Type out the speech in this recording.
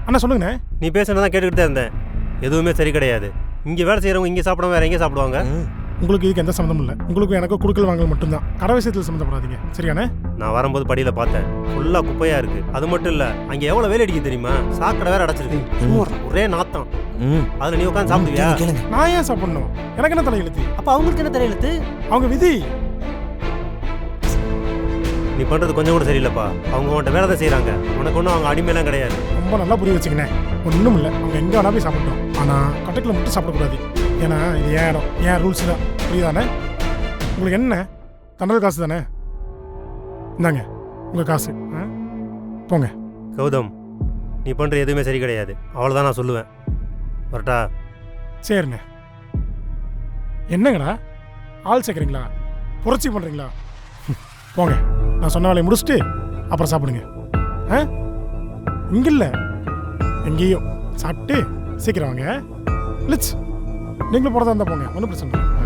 அண்ணா சொல்லுங்கண்ணே. நீ பேசுனதான் கேட்டுக்கிட்டு தான் இருந்தேன். எதுவுமே சரி கிடையாது. இங்கே வேலை செய்கிறவங்க இங்கே சாப்பிடாம வேற எங்கே சாப்பிடுவாங்க? உங்களுக்கு இதுக்கு எந்த சம்மந்தமும் இல்லை. உங்களுக்கு எனக்கு கொடுக்கல் வாங்கல் மட்டும்தான். கடை விஷயத்தில் சம்மந்தப்படாதீங்க. சரியாண்ணே? நான் வரும்போது படியில் பார்த்தேன், ஃபுல்லாக குப்பையாக இருக்குது. அது மட்டும் இல்லை, அங்கே எவ்வளோ வேலை அடிக்க தெரியுமா? சாக்கடை வேற அடைச்சிருக்கு, ஒரே நாத்தம். அதில் நீ உட்காந்து சாப்பிடுவியா? நான் ஏன் சாப்பிடணும்? எனக்கு என்ன தலையெழுத்து? அப்போ அவங்களுக்கு என்ன தலையெழுத்து? அவங்க விதி. நீ பண்ணுறது கொஞ்சம் கூட சரியில்லைப்பா. அவங்க உன்ட்ட வேலை தான் செய்கிறாங்க. உனக்கு ஒன்றும் அவங்க அடிமையெல்லாம் கிடையாது. ரொம்ப நல்லா புரிய வச்சுக்கினே. ஒன்றும் இல்லை, அவங்க எங்கே வேணா போய் சாப்பிட்டோம். ஆனால் கட்டக்கில் மட்டும் சாப்பிடக்கூடாது. ஏன்னா இது ஏன் இடம், ஏன் ரூல்ஸ் தான். புரியுதானே? உங்களுக்கு என்ன தண்டல் காசு தானே? இந்தாங்க உங்கள் காசு. போங்க. கௌதம், நீ பண்ணுற எதுவுமே சரி கிடையாது. அவ்வளோதான் நான் சொல்லுவேன். வரட்டா? சரிண்ணே. என்னங்கடா ஆள் சேர்க்குறீங்களா? புரட்சி பண்ணுறீங்களா? போங்க. நான் சொன்ன வேலையை முடிச்சுட்டு அப்புறம் சாப்பிடுங்க. இங்கே இல்லை, எங்கேயோ சாப்பிட்டு சீக்கிரம் வாங்க. லிட்ஸ் நீங்களும் போகிறதா இருந்தால் போங்க, ஒன்றும் பிரச்சனை இல்லை.